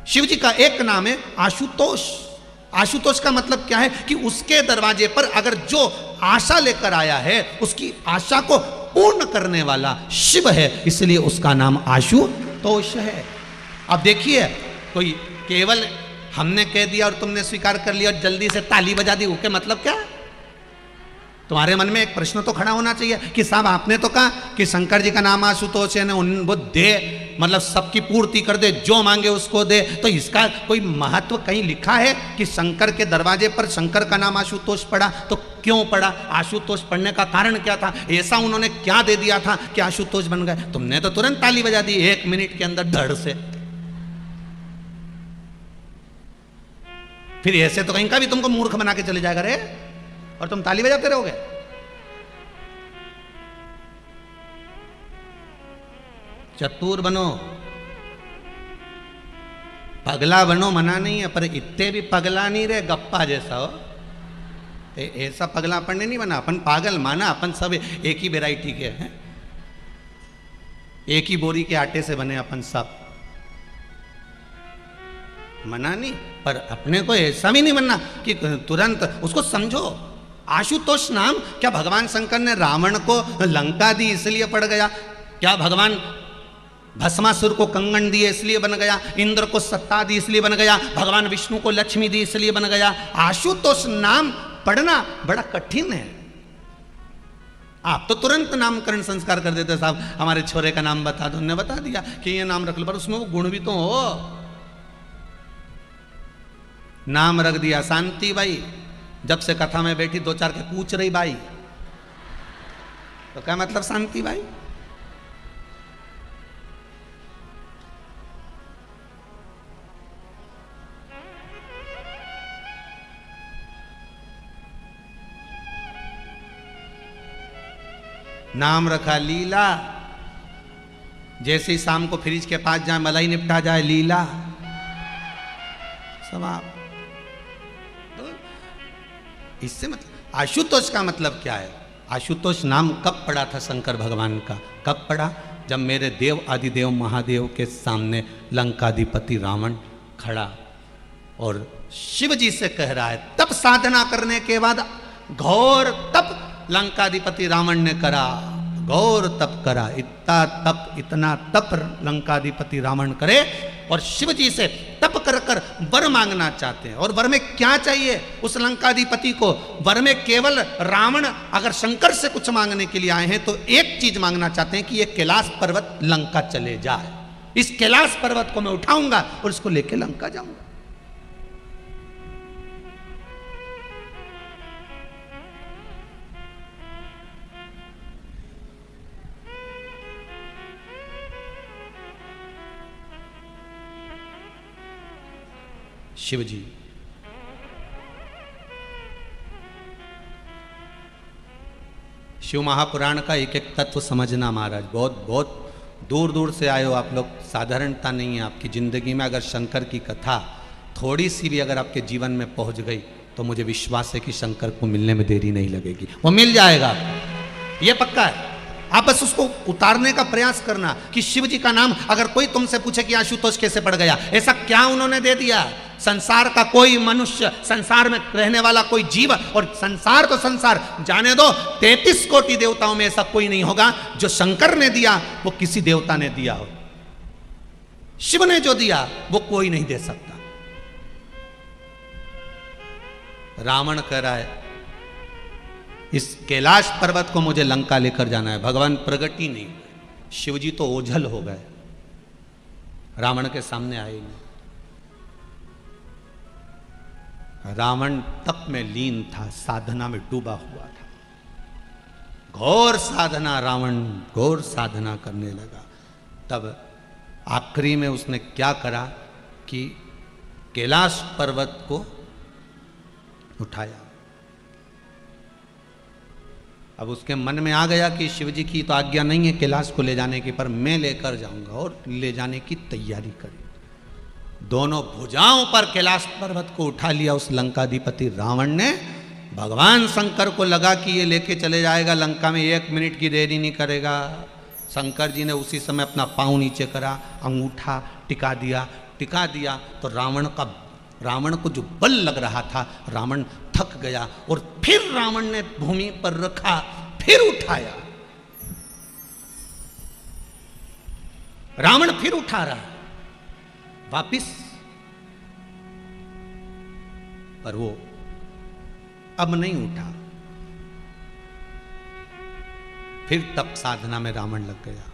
शिव जी का एक नाम है आशुतोष। आशुतोष का मतलब क्या है कि उसके दरवाजे पर अगर जो आशा लेकर आया है उसकी आशा को पूर्ण करने वाला शिव है, इसलिए उसका नाम आशुतोष है। अब देखिए, कोई केवल हमने कह दिया और तुमने स्वीकार कर लिया और जल्दी से ताली बजा दी, उसके मतलब क्या? तुम्हारे मन में एक प्रश्न तो खड़ा होना चाहिए कि साहब आपने तो कहा कि शंकर जी का नाम आशुतोष है, वो दे, मतलब सबकी पूर्ति कर दे, जो मांगे उसको दे, तो इसका कोई महत्व कहीं लिखा है कि शंकर के दरवाजे पर शंकर का नाम आशुतोष पड़ा? तो क्यों पड़ा? आशुतोष पढ़ने का कारण क्या था? ऐसा उन्होंने क्या दे दिया था कि आशुतोष बन गए? तुमने तो तुरंत ताली बजा दी 1 मिनट के अंदर धड़ से। फिर ऐसे तो कहीं का भी तुमको मूर्ख बना के चले जाएगा रे, और तुम ताली बजाते रहोगे। चतुर बनो, पगला बनो, मना नहीं है, पर इतने भी पगला नहीं रहे गप्पा जैसा हो। ऐसा पगला अपन ने नहीं बना, अपन पागल माना, अपन सब एक ही वैरायटी के हैं, एक ही बोरी के आटे से बने अपन सब, मना नहीं। पर अपने को ऐसा भी नहीं बनना कि तुरंत उसको समझो। आशुतोष नाम क्या भगवान शंकर ने रावण को लंका दी इसलिए पड़ गया? क्या भगवान भस्मासुर को कंगन दिए इसलिए बन गया? इंद्र को सत्ता दी इसलिए बन गया? भगवान विष्णु को लक्ष्मी दी इसलिए बन गया? आशुतोष नाम पढ़ना बड़ा कठिन है। आप तो तुरंत नामकरण संस्कार कर देते, साहब हमारे छोरे का नाम बता दो, उन्होंने बता दिया कि ये नाम रख लो, पर उसमें वो गुण भी तो हो। नाम रख दिया शांति बाई, जब से कथा में बैठी 2-4 के पूछ रही बाई, तो क्या मतलब शांति बाई? नाम रखा लीला, जैसे ही शाम को फ्रिज के पास जाए मलाई निपटा जाए लीला, सब आप। इससे मतलब आशुतोष का मतलब क्या है? आशुतोष नाम कब पड़ा था शंकर भगवान का? कब पड़ा? जब मेरे देव आदिदेव महादेव के सामने लंकाधिपति रावण खड़ा और शिव जी से कह रहा है, तब साधना करने के बाद घोर तप लंकाधिपति रावण ने करा, घोर तप करा, इतना तप लंकाधिपति रावण करे, और शिव जी से तप कर कर वर मांगना चाहते हैं। और वर में क्या चाहिए उस लंकाधिपति को? वर में केवल रावण अगर शंकर से कुछ मांगने के लिए आए हैं तो एक चीज मांगना चाहते हैं कि ये कैलाश पर्वत लंका चले जाए। इस कैलाश पर्वत को मैं उठाऊंगा और इसको लेके लंका जाऊंगा। शिव जी शिव महापुराण का एक एक तत्व समझना महाराज, बहुत बहुत दूर दूर से आए हो आप लोग, साधारणता नहीं है आपकी जिंदगी में। अगर शंकर की कथा थोड़ी सी भी अगर आपके जीवन में पहुंच गई तो मुझे विश्वास है कि शंकर को मिलने में देरी नहीं लगेगी, वो मिल जाएगा, ये पक्का है। आप बस उसको उतारने का प्रयास करना कि शिव जी का नाम अगर कोई तुमसे पूछे कि आशुतोष कैसे पड़ गया, ऐसा क्या उन्होंने दे दिया? संसार का कोई मनुष्य, संसार में रहने वाला कोई जीव, और संसार तो संसार जाने दो, 33 कोटि देवताओं में ऐसा कोई नहीं होगा जो शंकर ने दिया वो किसी देवता ने दिया हो। शिव ने जो दिया वो कोई नहीं दे सकता। रावण कह रहा है इस कैलाश पर्वत को मुझे लंका लेकर जाना है, भगवान प्रगट ही नहीं, शिव जी तो ओझल हो गए, रावण के सामने आए नहीं। रावण तप में लीन था, साधना में डूबा हुआ था, घोर साधना, रावण घोर साधना करने लगा। तब आखिरी में उसने क्या करा कि कैलाश पर्वत को उठाया। अब उसके मन में आ गया कि शिव जी की तो आज्ञा नहीं है कैलाश को ले जाने की, पर मैं लेकर जाऊंगा, और ले जाने की तैयारी करी। दोनों भुजाओं पर कैलाश पर्वत को उठा लिया उस लंकाधिपति रावण ने। भगवान शंकर को लगा कि ये लेके चले जाएगा लंका में, 1 मिनट की देरी नहीं करेगा। शंकर जी ने उसी समय अपना पाँव नीचे करा, अंगूठा टिका दिया, टिका दिया तो रावण को जो बल लग रहा था, रावण थक गया और फिर रावण ने भूमि पर रखा, फिर उठाया। रावण फिर उठा रहा वापिस, पर वो अब नहीं उठा। फिर तप साधना में रावण लग गया।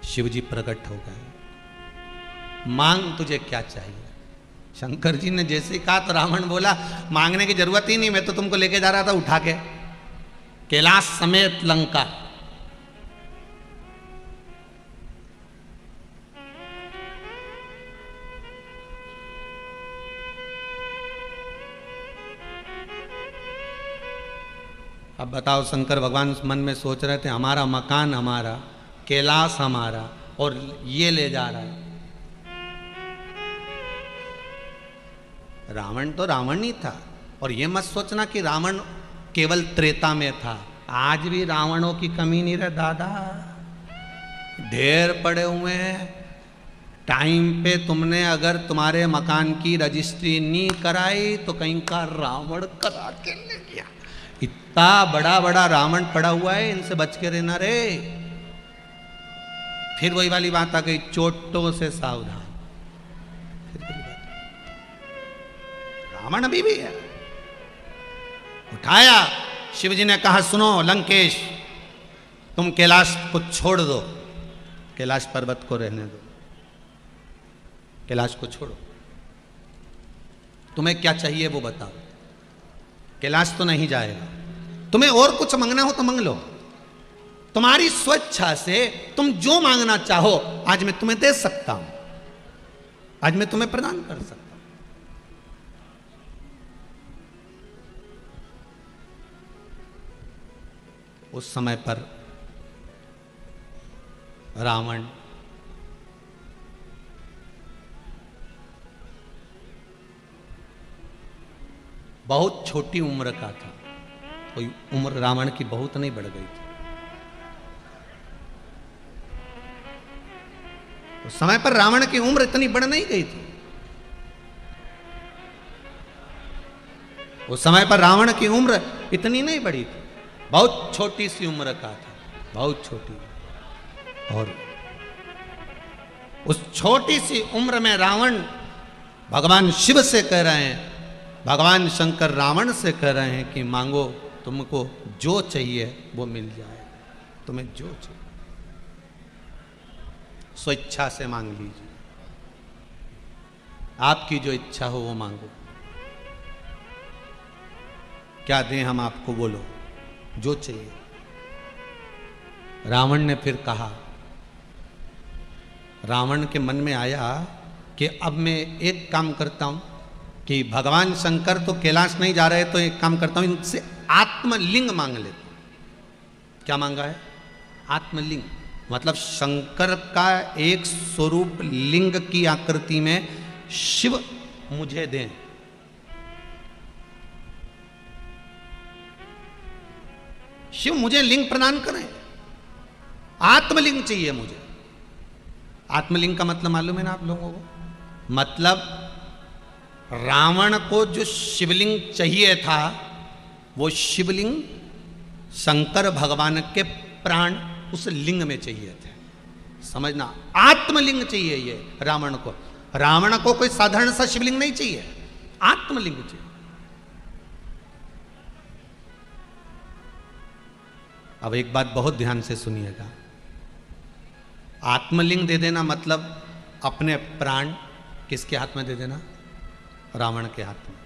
शिवजी प्रकट हो गए, मांग तुझे क्या चाहिए। शंकर जी ने जैसे ही कहा तो रावण बोला, मांगने की जरूरत ही नहीं, मैं तो तुमको लेके जा रहा था उठा के कैलाश समेत लंका। अब बताओ, शंकर भगवान उस मन में सोच रहे थे, हमारा मकान हमारा, कैलाश हमारा, और ये ले जा रहा है। रावण तो रावण ही था। और ये मत सोचना कि रावण केवल त्रेता में था, आज भी रावणों की कमी नहीं रहे दादा, ढेर पड़े हुए हैं। टाइम पे तुमने अगर तुम्हारे मकान की रजिस्ट्री नहीं कराई तो कहीं का रावण करा के ले गया। इतना बड़ा बड़ा रावण पड़ा हुआ है, इनसे बच के रहना रे। फिर वही वाली बात आ गई, चोटों से सावधान। रावण अभी भी है। उठाया, शिवजी ने कहा, सुनो लंकेश, तुम कैलाश को छोड़ दो, कैलाश पर्वत को रहने दो, कैलाश को छोड़ो, तुम्हें क्या चाहिए वो बताओ। कैलाश तो नहीं जाएगा, तुम्हें और कुछ मांगना हो तो मांग लो, तुम्हारी स्वेच्छा से तुम जो मांगना चाहो आज मैं तुम्हें दे सकता हूं, आज मैं तुम्हें प्रदान कर सकता हूं। उस समय पर रावण बहुत छोटी उम्र का था, कोई उम्र रावण की बहुत नहीं बढ़ गई थी। उस समय पर रावण की उम्र इतनी बढ़ नहीं गई थी। उस समय पर रावण की उम्र इतनी नहीं बढ़ी थी, बहुत छोटी सी उम्र का था, बहुत छोटी। और उस छोटी सी उम्र में रावण भगवान शिव से कह रहे हैं, भगवान शंकर रावण से कह रहे हैं कि मांगो, तुमको जो चाहिए वो मिल जाए, तुम्हें जो चाहिए स्वेच्छा से मांग लीजिए, आपकी जो इच्छा हो वो मांगो। क्या दें हम आपको, बोलो जो चाहिए। रावण ने फिर कहा, रावण के मन में आया कि अब मैं एक काम करता हूं कि भगवान शंकर तो कैलाश नहीं जा रहे, तो एक काम करता हूं, इनसे आत्मलिंग मांग लेता हूं। क्या मांगा है? आत्मलिंग, मतलब शंकर का एक स्वरूप लिंग की आकृति में शिव मुझे दें। शिव मुझे लिंग प्रदान करें, आत्मलिंग चाहिए मुझे। आत्मलिंग का मतलब मालूम है ना आप लोगों को? मतलब रावण को जो शिवलिंग चाहिए था वो शिवलिंग शंकर भगवान के प्राण उस लिंग में चाहिए थे। समझना, आत्मलिंग चाहिए ये रावण को। रावण को कोई साधारण सा शिवलिंग नहीं चाहिए, आत्मलिंग चाहिए। अब एक बात बहुत ध्यान से सुनिएगा, आत्मलिंग दे देना मतलब अपने प्राण किसके हाथ में दे देना? रावण के हाथ में।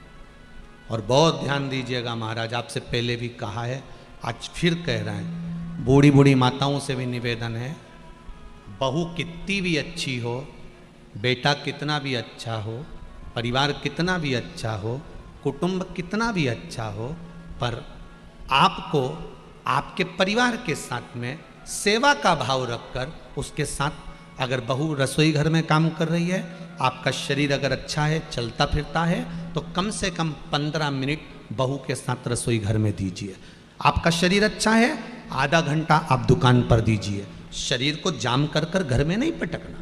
और बहुत ध्यान दीजिएगा, महाराज आपसे पहले भी कहा है, आज फिर कह रहे हैं, बूढ़ी बूढ़ी माताओं से भी निवेदन है, बहू कितनी भी अच्छी हो, बेटा कितना भी अच्छा हो, परिवार कितना भी अच्छा हो, कुटुंब कितना भी अच्छा हो, पर आपको आपके परिवार के साथ में सेवा का भाव रखकर उसके साथ, अगर बहू रसोई घर में काम कर रही है, आपका शरीर अगर अच्छा है, चलता फिरता है, तो कम से कम 15 मिनट बहू के साथ रसोई घर में दीजिए। आपका शरीर अच्छा है, आधा घंटा आप दुकान पर दीजिए। शरीर को जाम कर कर घर में नहीं पटकना।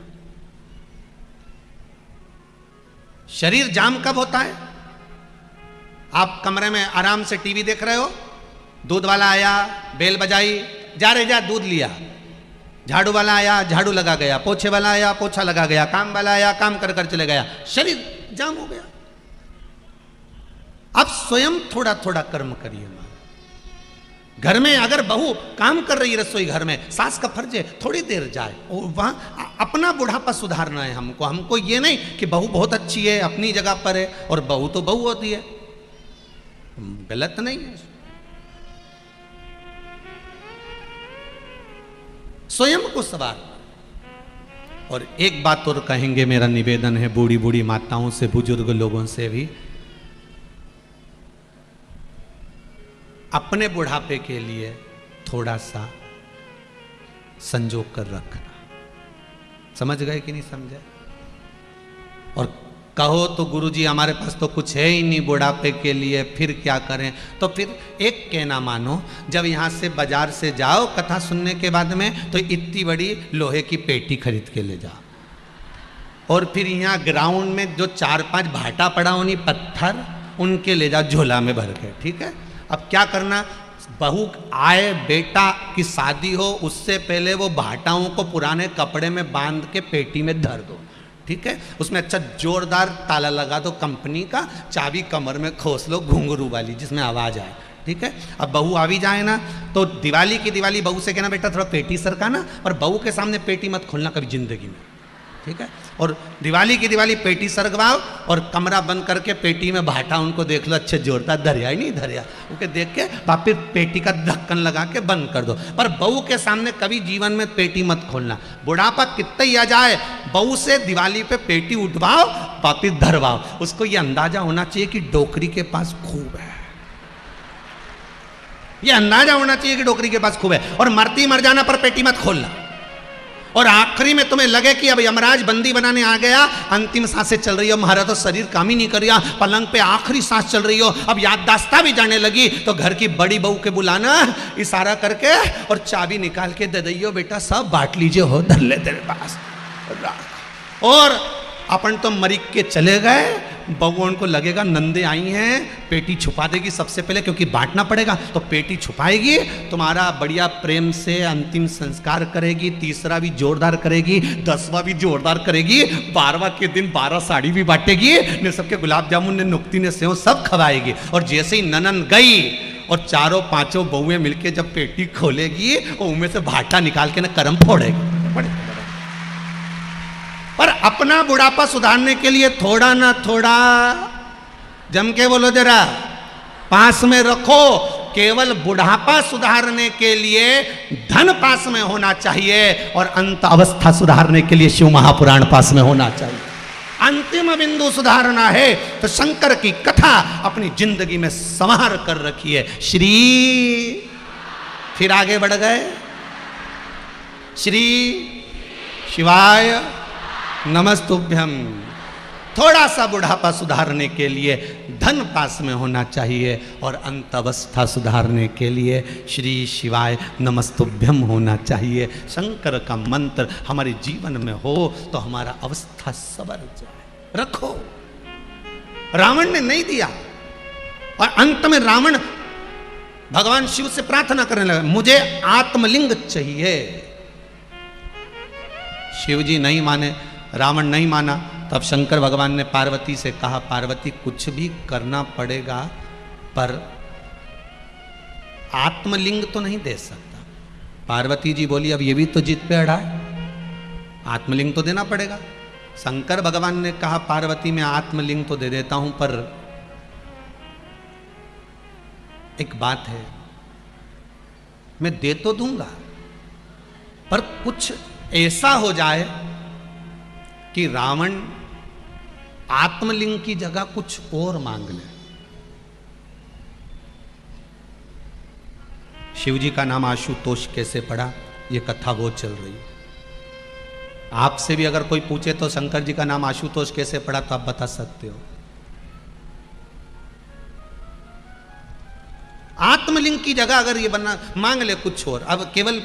शरीर जाम कब होता है? आप कमरे में आराम से टीवी देख रहे हो, दूध वाला आया, बेल बजाई, जा रे जा दूध लिया, झाड़ू वाला आया, झाड़ू लगा गया, पोछे वाला आया, पोछा लगा गया, काम वाला आया, काम कर कर चले गया, शरीर जाम हो गया। आप स्वयं थोड़ा थोड़ा कर्म करिए। घर में अगर बहू काम कर रही है रसोई घर में, सास का फर्ज है थोड़ी देर जाए, और वहां अपना बुढ़ापा सुधारना है हमको ये नहीं कि बहू बहुत अच्छी है, अपनी जगह पर है, और बहू तो बहू होती है, गलत नहीं है। स्वयं को सवार। और एक बात और कहेंगे, मेरा निवेदन है बूढ़ी बूढ़ी माताओं से, बुजुर्ग लोगों से भी, अपने बुढ़ापे के लिए थोड़ा सा संजो कर रखना। समझ गए कि नहीं समझे? और कहो तो गुरुजी हमारे पास तो कुछ है ही नहीं बुढ़ापे के लिए, फिर क्या करें? तो फिर एक कहना मानो, जब यहाँ से बाजार से जाओ कथा सुनने के बाद में, तो इतनी बड़ी लोहे की पेटी खरीद के ले जाओ, और फिर यहाँ ग्राउंड में जो 4-5 भाटा पड़ा होनी पत्थर, उनके ले जाओ झोला में भर के। ठीक है? अब क्या करना, बहू आए, बेटा की शादी हो, उससे पहले वो भाटाओं को पुराने कपड़े में बांध के पेटी में धर दो। ठीक है? उसमें अच्छा जोरदार ताला लगा दो कंपनी का, चाबी कमर में खोस लो घुंघरू वाली, जिसमें आवाज आए। ठीक है? अब बहू आ भी जाए ना, तो दिवाली की दिवाली बहू से कहना, बेटा थोड़ा पेटी सरकाना, और बहू के सामने पेटी मत खोलना कभी जिंदगी में। ठीक है? और दिवाली की दिवाली पेटी सरगवाओ, और कमरा बंद करके पेटी में भाटा उनको देख लो, अच्छे जोरदार धरिया ही नहीं धरिया, उनके देख के वापिस पेटी का ढक्कन लगा के बंद कर दो। पर बहू के सामने कभी जीवन में पेटी मत खोलना। बुढ़ापा कितना ही आ जाए, बहू से दिवाली पे पेटी उठवाओ, वापिस धरवाओ। उसको ये अंदाजा होना चाहिए कि डोकरी के पास खूब है, ये अंदाजा होना चाहिए कि डोकरी के पास खूब है। और मरती मर जाना पर पेटी मत खोलना। और आखिरी में तुम्हें लगे कि अब यमराज बंदी बनाने आ गया, अंतिम सांसें चल रही हो, हमारा तो शरीर काम ही नहीं कर रहा, पलंग पे आखिरी सांस चल रही हो, अब याददाश्ता भी जाने लगी, तो घर की बड़ी बहू के बुलाना, इशारा करके, और चाबी निकाल के दे दियो, बेटा सब बांट लीजिए, हो धर ले तेरे पास। और अपन तो मरीक के चले गए, बहू को लगेगा नंदे आई हैं, पेटी छुपा देगी सबसे पहले, क्योंकि बांटना पड़ेगा, तो पेटी छुपाएगी, तुम्हारा बढ़िया प्रेम से अंतिम संस्कार करेगी, तीसरा भी जोरदार करेगी, 10वां भी जोरदार करेगी, 12वां के दिन 12 साड़ी भी बांटेगी, ने सबके गुलाब जामुन ने नुक्ती ने सेव सब खवाएगी। और जैसे ही ननन गई और 4-5 बहुएं मिलके जब पेटी खोलेगी, उनमें से भाटा निकाल के ना करम फोड़ेगी। पर अपना बुढ़ापा सुधारने के लिए थोड़ा ना थोड़ा, जम के बोलो जरा, पास में रखो। केवल बुढ़ापा सुधारने के लिए धन पास में होना चाहिए, और अंत अवस्था सुधारने के लिए शिव महापुराण पास में होना चाहिए। अंतिम बिंदु सुधारना है तो शंकर की कथा अपनी जिंदगी में संवार कर रखिए। श्री, फिर आगे बढ़ गए, श्री शिवाय नमस्तुभ्यम। थोड़ा सा बुढ़ापा सुधारने के लिए धन पास में होना चाहिए, और अंत अवस्था सुधारने के लिए श्री शिवाय नमस्तुभ्यम होना चाहिए। शंकर का मंत्र हमारे जीवन में हो तो हमारा अवस्था सवर जाए। रखो, रावण ने नहीं दिया, और अंत में रावण भगवान शिव से प्रार्थना करने लगा, मुझे आत्मलिंग चाहिए। शिव जी नहीं माने, रावण नहीं माना, तब शंकर भगवान ने पार्वती से कहा, पार्वती कुछ भी करना पड़ेगा, पर आत्मलिंग तो नहीं दे सकता। पार्वती जी बोली, अब ये भी तो जिद पे अड़ा है, आत्मलिंग तो देना पड़ेगा। शंकर भगवान ने कहा, पार्वती मैं आत्मलिंग तो दे देता हूं, पर एक बात है, मैं दे तो दूंगा, पर कुछ ऐसा हो जाए कि रावण आत्मलिंग की जगह कुछ और मांग ले। शिव जी का नाम आशुतोष कैसे पड़ा, ये कथा वो चल रही है। आपसे भी अगर कोई पूछे तो शंकर जी का नाम आशुतोष कैसे पड़ा, तो आप बता सकते हो। आत्मलिंग की जगह अगर ये बनना मांग ले कुछ और, अब केवल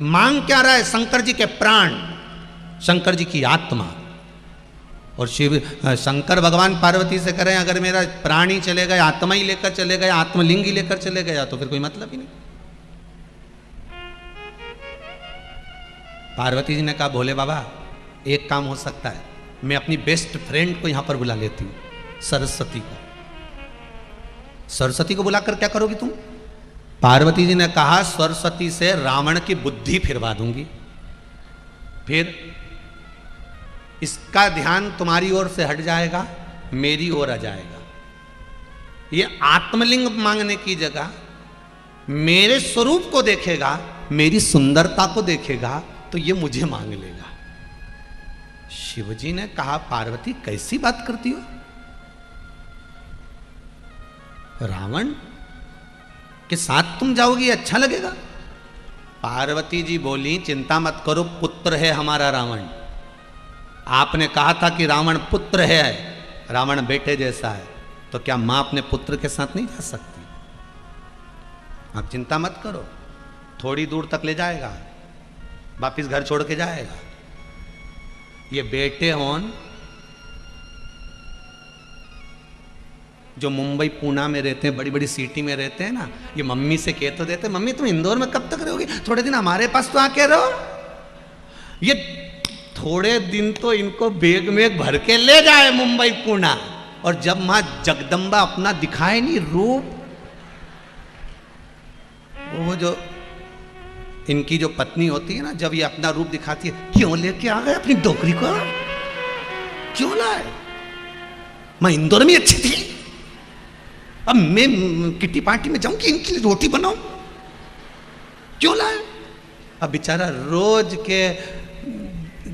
मांग क्या रहा है, शंकर जी के प्राण, शंकर जी की आत्मा। और शिव शंकर भगवान पार्वती से करें अगर मेरा प्राण ही चले गए, आत्मा ही लेकर चले गए, आत्मलिंग ही लेकर चले गया तो फिर कोई मतलब ही नहीं। पार्वती जी ने कहा भोले बाबा एक काम हो सकता है, मैं अपनी बेस्ट फ्रेंड को यहां पर बुला लेती हूं, सरस्वती को। सरस्वती को बुलाकर क्या करोगी तुम? पार्वती जी ने कहा सरस्वती से रावण की बुद्धि फिरवा दूंगी, फिर इसका ध्यान तुम्हारी ओर से हट जाएगा, मेरी ओर आ जाएगा। ये आत्मलिंग मांगने की जगह मेरे स्वरूप को देखेगा, मेरी सुंदरता को देखेगा, तो ये मुझे मांग लेगा। शिवजी ने कहा पार्वती कैसी बात करती हो, रावण के साथ तुम जाओगी अच्छा लगेगा? पार्वती जी बोली चिंता मत करो, पुत्र है हमारा रावण। आपने कहा था कि रावण पुत्र है, रावण बेटे जैसा है, तो क्या मां अपने पुत्र के साथ नहीं जा सकती? आप चिंता मत करो, थोड़ी दूर तक ले जाएगा, वापिस घर छोड़ के जाएगा। ये बेटे होन जो मुंबई पूना में रहते हैं, बड़ी बड़ी सिटी में रहते हैं ना, ये मम्मी से कह तो देते मम्मी तुम इंदौर में कब तक रहोगी, थोड़े दिन हमारे पास तो आके रहो। ये थोड़े दिन तो इनको बैग में भर के ले जाए मुंबई पूना, और जब मां जगदम्बा अपना दिखाए नहीं रूप, वो जो इनकी जो पत्नी होती है ना, जब ये अपना रूप दिखाती है, क्यों लेके आ गए अपनी डोकरी को, क्यों लाए, मैं इंदौर में अच्छी थी, अब मैं किटी पार्टी में जाऊं कि इनके लिए रोटी बनाऊं, क्यों लाए? अब बेचारा रोज के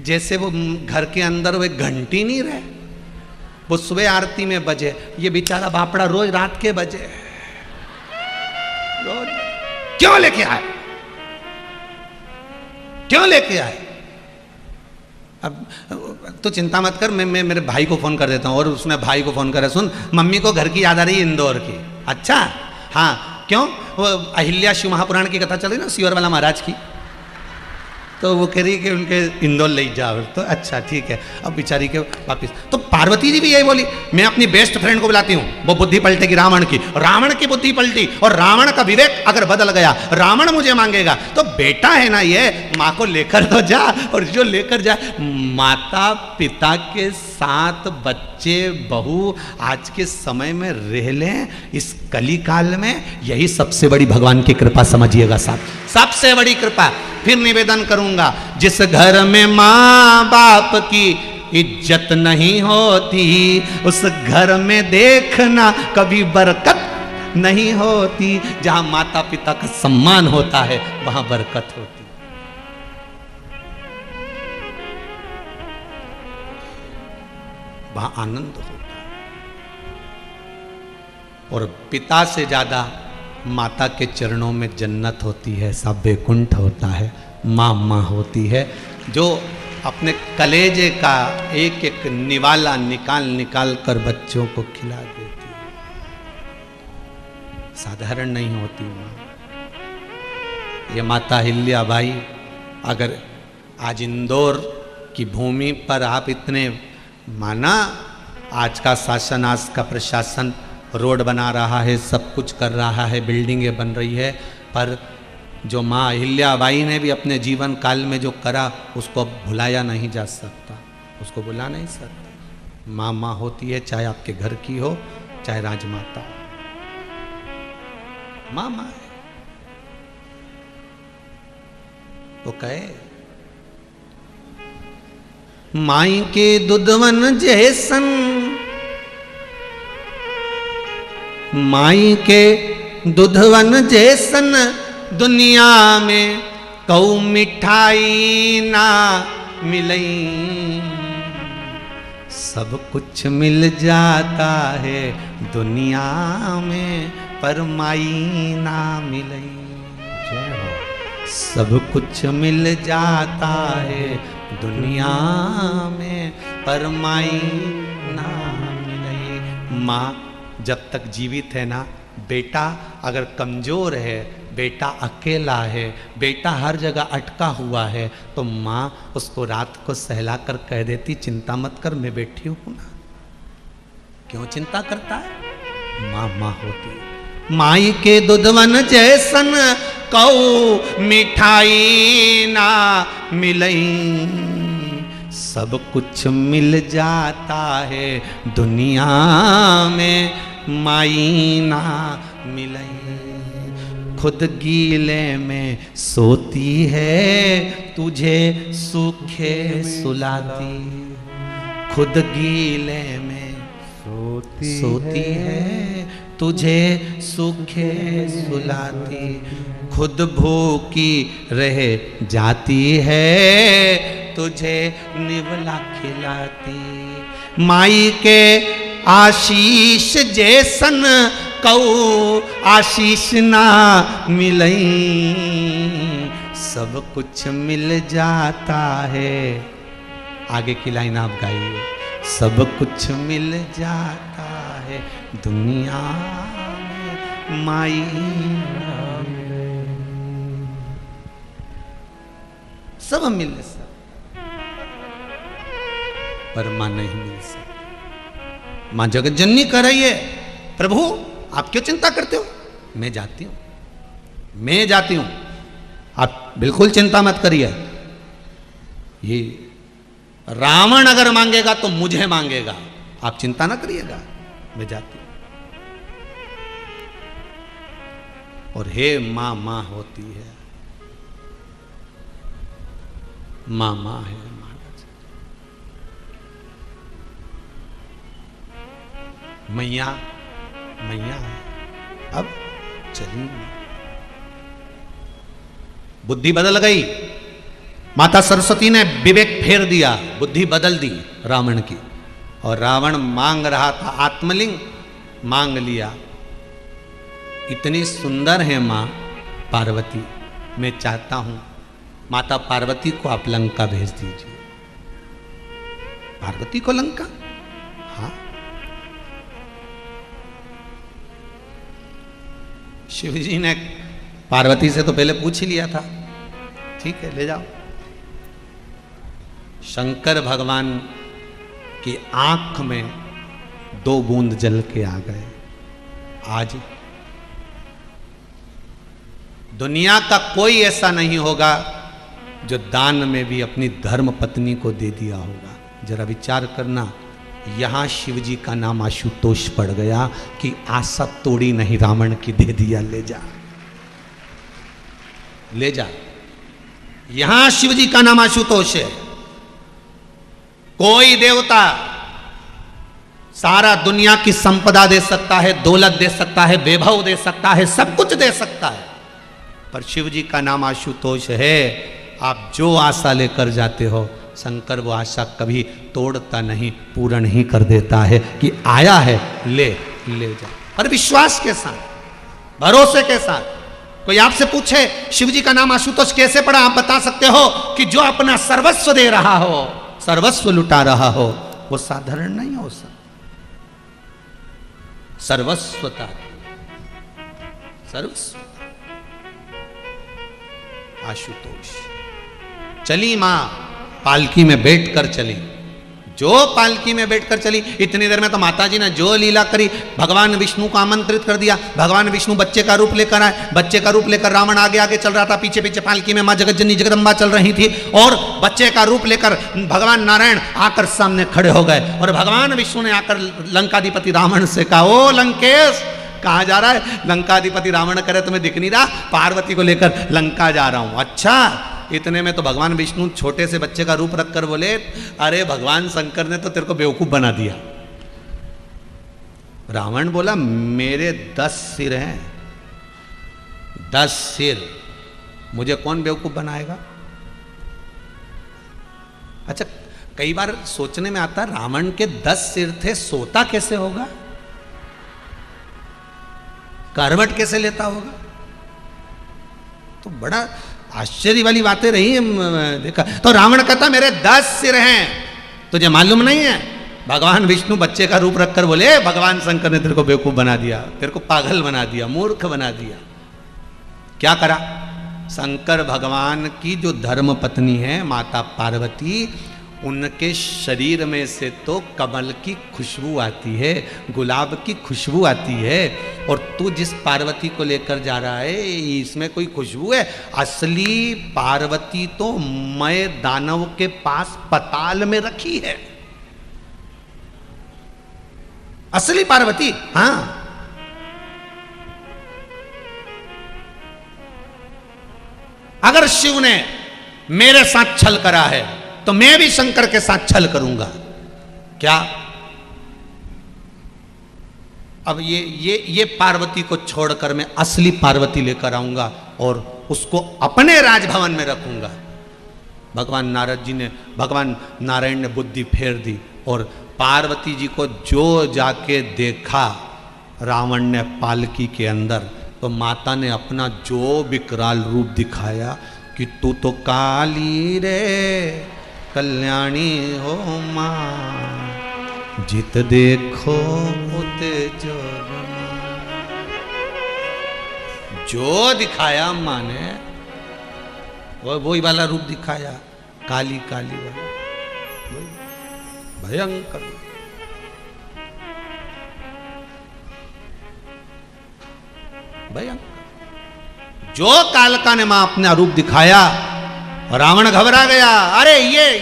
जैसे वो घर के अंदर वो एक घंटी नहीं रहे, वो सुबह आरती में बजे, ये बेचारा बापड़ा रोज रात के बजे, रोज क्यों लेके आए, क्यों लेके आए? अब तो चिंता मत कर, मैं मेरे भाई को फोन कर देता हूँ। और उसने भाई को फोन करा, सुन मम्मी को घर की याद आ रही है इंदौर की। अच्छा हाँ, क्यों? वो अहिल्या शिव महापुराण की कथा चल रही ना, सियोर वाला महाराज की, तो वो कह रही कि उनके इंदौर ले जाओ, तो अच्छा ठीक है। अब बेचारी के वापिस, तो पार्वती जी भी यही बोली, मैं अपनी बेस्ट फ्रेंड को बुलाती हूँ, वो बुद्धि पलटेगी रावण की, रावण की बुद्धि पलटी, और रावण का विवेक अगर बदल गया, रावण मुझे मांगेगा, तो बेटा है ना ये, माँ को लेकर तो जा, और जो लेकर जाए, माता पिता के साथ बच्चे बहू आज के समय में रह लें इस कली काल में, यही सबसे बड़ी भगवान की कृपा समझिएगा साहब, सबसे बड़ी कृपा। फिर निवेदन करूंगा, जिस घर में माँ बाप की इज्जत नहीं होती, उस घर में देखना कभी बरकत नहीं होती। जहां माता पिता का सम्मान होता है वहां बरकत होती। वहां आनंद होता है। और पिता से ज्यादा माता के चरणों में जन्नत होती है, सब वैकुंठ होता है। माँ होती है जो अपने कलेजे का एक एक निवाला निकाल निकाल कर बच्चों को खिला देती है। साधारण नहीं होती माँ। ये माता अहिल्याबाई अगर आज इंदौर की भूमि पर आप इतने माना, आज का शासन, आज का प्रशासन रोड बना रहा है, सब कुछ कर रहा है, बिल्डिंगें बन रही है, पर जो माँ अहिल्याबाई ने भी अपने जीवन काल में जो करा उसको अब भुलाया नहीं जा सकता, उसको भुला नहीं सकता। माँ माँ होती है, चाहे आपके घर की हो चाहे राजमाता हो, माँ माँ है। वो कहे माई के दुधवन जैसन, माई के दुधवन जैसन दुनिया में कऊ मिठाई ना मिलई। सब कुछ मिल जाता है दुनिया में, पर माई ना मिलई। सब कुछ मिल जाता है दुनिया में, पर माई ना मिलई। माँ जब तक जीवित है ना, बेटा अगर कमजोर है, बेटा अकेला है, बेटा हर जगह अटका हुआ है, तो माँ उसको रात को सहला कर कह देती चिंता मत कर, मैं बैठी हूं ना। क्यों चिंता करता है? माँ माँ होती है। माई के दुधवन जैसन कऊ मिठाई ना मिलई, सब कुछ मिल जाता है दुनिया में, माई ना मिलई। खुद गीले में सोती है, तुझे सूखे सुलाती, खुद गीले में सोती है, तुझे सूखे सुलाती, खुद भूखी रह जाती है, तुझे निवला खिलाती। माई के आशीष जैसन कऊ आशीष ना मिलई, सब कुछ मिल जाता है। आगे की लाइन आप गाइए। सब कुछ मिल जाता है दुनिया में, माई सब मिल सकता, पर मां नहीं मिल सकती। मां जगत जननी कह रही है, प्रभु आप क्यों चिंता करते हो? मैं जाती हूं, मैं जाती हूं, आप बिल्कुल चिंता मत करिए। ये रावण अगर मांगेगा तो मुझे मांगेगा, आप चिंता ना करिएगा, मैं जाती हूं। और हे मां मां होती है, मां मां है, मैया मैया है। अब चली बुद्धि बदल गई, माता सरस्वती ने विवेक फेर दिया, बुद्धि बदल दी रावण की, और रावण मांग रहा था आत्मलिंग, मांग लिया। इतनी सुंदर है मां पार्वती, मैं चाहता हूं माता पार्वती को आप लंका भेज दीजिए। पार्वती को लंका? हाँ। शिव जी ने पार्वती से तो पहले पूछ ही लिया था, ठीक है ले जाओ। शंकर भगवान की आंख में 2 बूंद जल के आ गए। आज दुनिया का कोई ऐसा नहीं होगा जो दान में भी अपनी धर्म पत्नी को दे दिया होगा। जरा विचार करना, यहां शिव जी का नाम आशुतोष पड़ गया कि आशा तोड़ी नहीं रावण की, दे दिया, ले जा ले जा। यहां शिव जी का नाम आशुतोष है। कोई देवता सारा दुनिया की संपदा दे सकता है, दौलत दे सकता है, वैभव दे सकता है, सब कुछ दे सकता है, पर शिव जी का नाम आशुतोष है। आप जो आशा लेकर जाते हो, शंकर वो आशा कभी तोड़ता नहीं, पूर्ण ही कर देता है कि आया है ले जा। पर विश्वास के साथ, भरोसे के साथ। कोई आपसे पूछे शिव जी का नाम आशुतोष कैसे पड़ा, आप बता सकते हो कि जो अपना सर्वस्व दे रहा हो, सर्वस्व लुटा रहा हो, वो साधारण नहीं हो सकता। सर्वस्वता, सर्वस्व आशुतोष। चली मां पालकी में बैठकर चली, जो पालकी में बैठकर चली। इतनी देर में तो माताजी ने जो लीला करी, भगवान विष्णु को आमंत्रित कर दिया। भगवान विष्णु बच्चे का रूप लेकर आए, बच्चे का रूप लेकर रावण आगे आगे चल रहा था, पीछे पीछे पालकी में मां जगतजननी जगदम्बा चल रही थी, और बच्चे का रूप लेकर भगवान नारायण आकर सामने खड़े हो गए। और भगवान विष्णु ने आकर लंकाधिपति रावण से कहा, ओ लंकेश कहाँ जा रहा है? लंकाधिपति रावण करे तुम्हें दिख नहीं रहा? पार्वती को लेकर लंका जा रहा हूं। अच्छा, इतने में तो भगवान विष्णु छोटे से बच्चे का रूप रखकर बोले, अरे भगवान शंकर ने तो तेरे को बेवकूफ बना दिया। रावण बोला, मेरे 10 सिर हैं, 10 सिर, मुझे कौन बेवकूफ बनाएगा? अच्छा, कई बार सोचने में आता, रावण के 10 सिर थे, सोता कैसे होगा? करवट कैसे लेता होगा? तो बड़ा आश्चर्य वाली बातें रही देखा। तो रावण कहता, मेरे 10 सिर हैं, तुझे मालूम नहीं है? भगवान विष्णु बच्चे का रूप रखकर बोले, भगवान शंकर ने तेरे को बेवकूफ बना दिया, तेरे को पागल बना दिया, मूर्ख बना दिया। क्या करा? शंकर भगवान की जो धर्म पत्नी है माता पार्वती, उनके शरीर में से तो कमल की खुशबू आती है, गुलाब की खुशबू आती है, और तू जिस पार्वती को लेकर जा रहा है इसमें कोई खुशबू है? असली पार्वती तो मय दानव के पास पताल में रखी है, असली पार्वती। हाँ, अगर शिव ने मेरे साथ छल करा है तो मैं भी शंकर के साथ छल करूंगा। क्या? अब ये पार्वती को छोड़कर मैं असली पार्वती लेकर आऊंगा और उसको अपने राजभवन में रखूंगा। भगवान नारायण ने बुद्धि फेर दी और पार्वती जी को जो जाके देखा रावण ने पालकी के अंदर, तो माता ने अपना जो विकराल रूप दिखाया कि तू तो काली रे कल्याणी हो मां, जित देखो उते जो दिखाया मां ने वही वाला रूप दिखाया, काली काली वाला, भयंकर। जो कालका ने मां अपना रूप दिखाया, रावण घबरा गया। अरे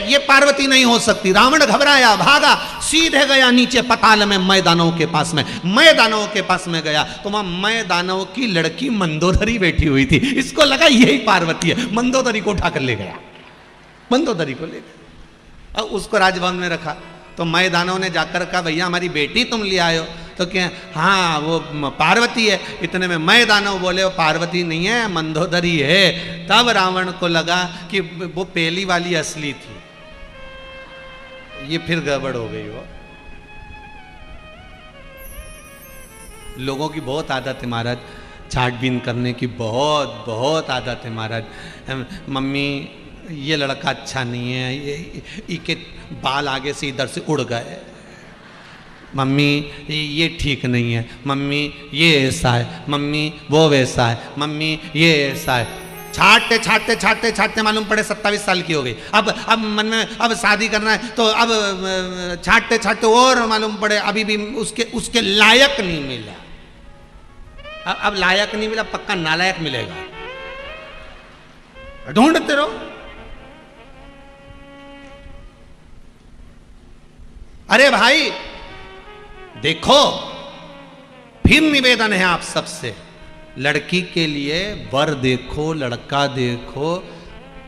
ये पार्वती नहीं हो सकती। रावण घबराया, भागा, सीधे गया नीचे पताल में, मय दानव के पास में। मय दानव के पास में गया तो वहां मय दानव की लड़की मंदोदरी बैठी हुई थी। इसको लगा यही पार्वती है, मंदोदरी को उठाकर ले गया, मंदोदरी को ले गया। अब उसको राजभवन में रखा तो मय दानव ने जाकर कहा, भैया हमारी बेटी तुम ले आयो। तो क्या? हाँ वो पार्वती है। इतने में मय दानव बोले वो पार्वती नहीं है, मंदोदरी है। तब रावण को लगा कि वो पहली वाली असली थी, ये फिर गड़बड़ हो गई। वो लोगों की बहुत आदत है महाराज, छाटबीन करने की बहुत बहुत आदत है महाराज। मम्मी ये लड़का अच्छा नहीं है, ये बाल आगे से इधर से उड़ गए, मम्मी ये ठीक नहीं है, मम्मी ये ऐसा है, मम्मी वो वैसा है, मम्मी ये ऐसा है। छाटते छाटते छाटते छाटते मालूम पड़े 27 साल की हो गई। अब मन में अब शादी करना है तो अब छाटते छाटते और मालूम पड़े अभी भी उसके लायक नहीं मिला। अब लायक नहीं मिला, पक्का नालायक मिलेगा, ढूंढते रहो। अरे भाई देखो, फिर निवेदन है आप सबसे, लड़की के लिए वर देखो, लड़का देखो,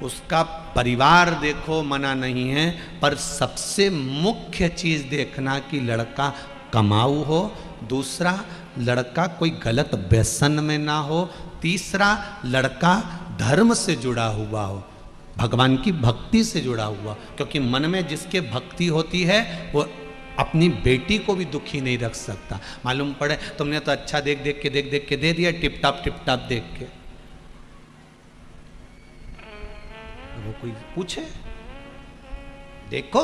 उसका परिवार देखो, मना नहीं है, पर सबसे मुख्य चीज देखना कि लड़का कमाऊ हो, दूसरा लड़का कोई गलत व्यसन में ना हो, तीसरा लड़का धर्म से जुड़ा हुआ हो, भगवान की भक्ति से जुड़ा हुआ। क्योंकि मन में जिसके भक्ति होती है वो अपनी बेटी को भी दुखी नहीं रख सकता। मालूम पड़े तुमने तो अच्छा देख देख के दे दिया, टिप टाप देख के। वो कोई पूछे, देखो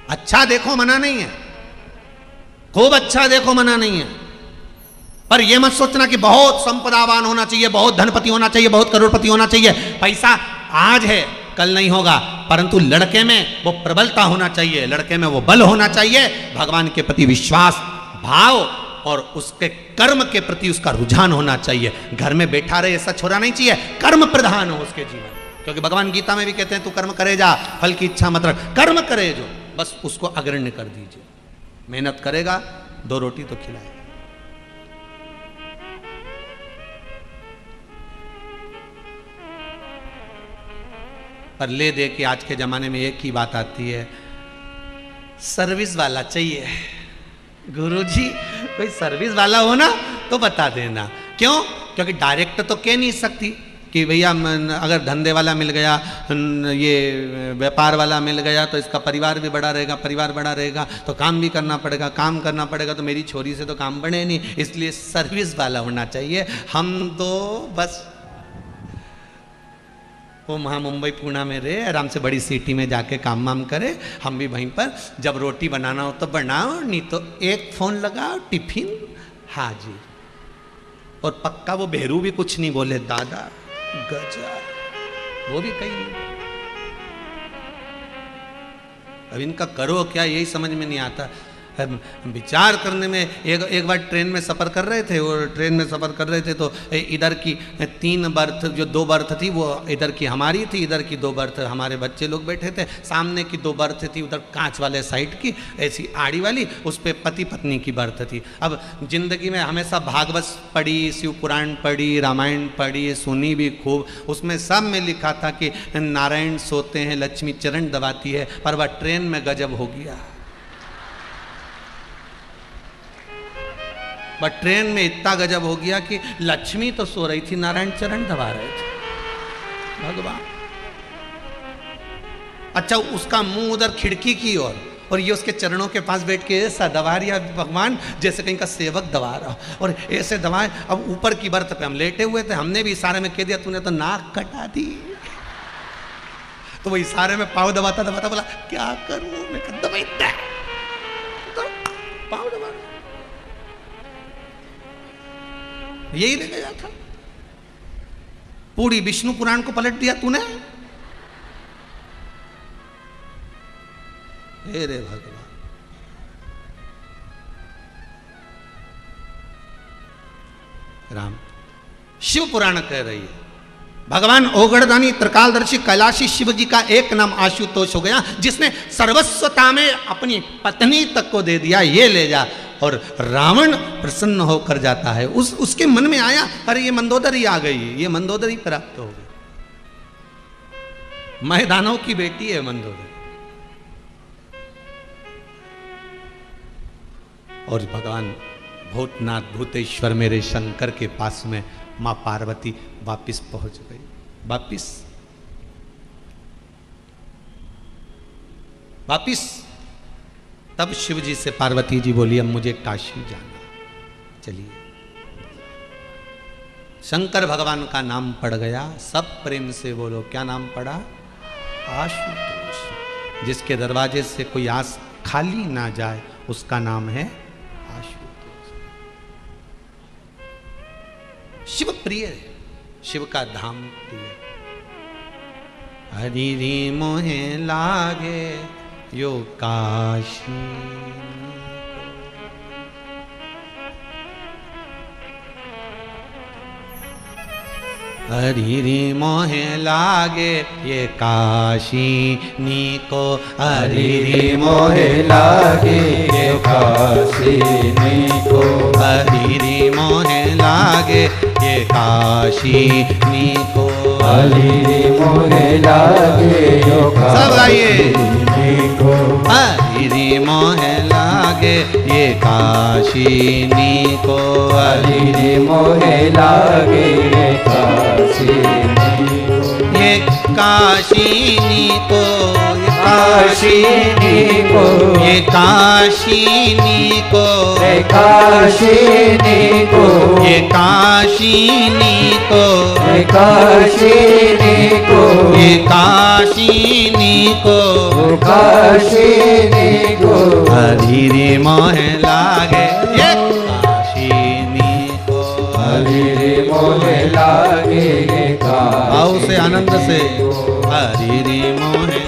अच्छा देखो, मना नहीं है, खूब अच्छा देखो, मना नहीं है, पर यह मत सोचना कि बहुत संपदावान होना चाहिए, बहुत धनपति होना चाहिए, बहुत करोड़पति होना चाहिए। पैसा आज है कल नहीं होगा, परंतु लड़के में वो प्रबलता होना चाहिए, लड़के में वो बल होना चाहिए, भगवान के प्रति विश्वास भाव और उसके कर्म के प्रति उसका रुझान होना चाहिए। घर में बैठा रहे ऐसा छोरा नहीं चाहिए, कर्म प्रधान हो उसके जीवन। क्योंकि भगवान गीता में भी कहते हैं तू कर्म करे जा, फल की इच्छा मत रख, कर्म करे जो, बस उसको अग्रण्य कर दीजिए। मेहनत करेगा, 2 रोटी तो खिलाएगा। पर ले दे के आज के जमाने में एक ही बात आती है, सर्विस वाला चाहिए। गुरुजी कोई सर्विस वाला हो ना तो बता देना। क्यों? क्योंकि डायरेक्ट तो कह नहीं सकती कि भैया अगर धंधे वाला मिल गया, ये व्यापार वाला मिल गया तो इसका परिवार भी बड़ा रहेगा, परिवार बड़ा रहेगा तो काम भी करना पड़ेगा, काम करना पड़ेगा तो मेरी छोरी से तो काम बने नहीं, इसलिए सर्विस वाला होना चाहिए। हम तो बस वो वहाँ मुंबई पूना में रहे, आराम से बड़ी सिटी में जाके काम वाम करे, हम भी वहीं पर जब रोटी बनाना हो तो बनाओ, नहीं तो एक फ़ोन लगाओ, टिफिन हाजिर। और पक्का वो भेरू भी कुछ नहीं बोले, दादा गजब, वो भी कहीं नहीं। अब इनका करो क्या यही समझ में नहीं आता। विचार करने में एक बार ट्रेन में सफ़र कर रहे थे, और ट्रेन में सफ़र कर रहे थे तो इधर की 3 बर्थ, जो 2 बर्थ थी वो इधर की हमारी थी, इधर की 2 बर्थ हमारे बच्चे लोग बैठे थे। सामने की 2 बर्थ थी उधर कांच वाले साइड की, ऐसी आड़ी वाली, उस पर पति पत्नी की बर्थ थी। अब जिंदगी में हमेशा भागवत पढ़ी, शिव पुराण पढ़ी, रामायण पढ़ी, सुनी भी खूब, उसमें सब में लिखा था कि नारायण सोते हैं, लक्ष्मी चरण दबाती है, पर वह ट्रेन में गजब हो गया। बट ट्रेन में इतना गजब हो गया कि लक्ष्मी तो सो रही थी, नारायण चरण दबा रहे थे। भगवान, अच्छा उसका मुंह उधर खिड़की की ओर, और ये उसके चरणों के पास बैठ के ऐसा दबा रिया भगवान जैसे कहीं का सेवक दबा रहा, और ऐसे दबाए। अब ऊपर की बर्थ पे हम लेटे हुए थे, हमने भी इशारे में कह दिया तूने तो नाक कटा दी। तो वो इशारे में पाँव दबाता दबाता बोला क्या करूं मैं, दबाई तो पाँव दबा, यही ले गया था। पूरी विष्णु पुराण को पलट दिया तूने। हे रे भगवान, राम शिव पुराण कह रही है भगवान ओगड़दानी त्रिकालदर्शी कैलाशी शिव जी का एक नाम आशुतोष हो गया, जिसने सर्वस्वता में अपनी पत्नी तक को दे दिया, ये ले जा। और रावण प्रसन्न होकर जाता है, उसके मन में आया अरे ये मंदोदरी आ गई, ये मंदोदरी प्राप्त हो गई, मैदानों की बेटी है मंदोदरी। और भगवान भूतनाथ भूतेश्वर मेरे शंकर के पास में मां पार्वती वापिस पहुंच गई। वापिस तब शिव जी से पार्वती जी बोली अब मुझे काशी जाना, चलिए। शंकर भगवान का नाम पड़ गया, सब प्रेम से बोलो क्या नाम पड़ा, आशुतोष। जिसके दरवाजे से कोई आस खाली ना जाए उसका नाम है आशुतोष। शिव प्रिय है, शिव का धाम प्रिय। हरि री मोहे लागे यो काशी, हरि री मोहे लागे ये काशी नीको, हरि री मोहे लागे ये काशी नीको, हरि री मोहे लागे ये काशी नीको, हरि री मोहे लागे यो सब गाइए, नीको, हरि री मोहे लागे ये काशी नीको, हरि री मोहे लागे ये काशी नीको, ये काशी नीको, काशी नीको, ये काशी नीको, ये काशी नीको, ये काशी नीको, ये काशी नीको, ये काशी नीको, काशी नीको, हरि रे मोहे लागे ये काशी नीको, हरि री मोहे लागे ये भाव से काशी आनंद से हरि रे मोहे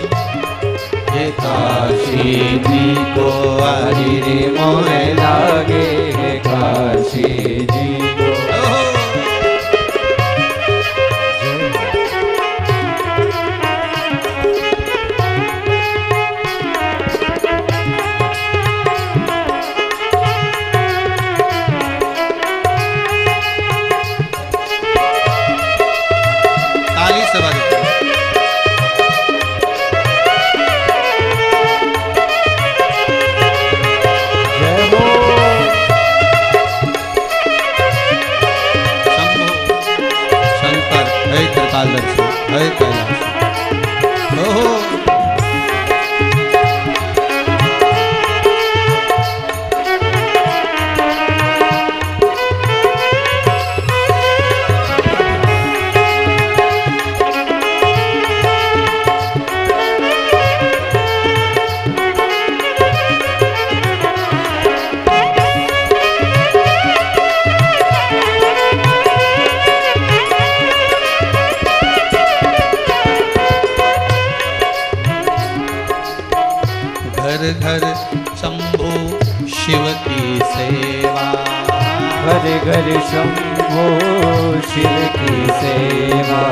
ये काशी नीको, हरि रे मोहे लागे ये काशी नीको। ताली से बजाओ। शिव की सेवा। घर घर शंभो शिव की सेवा।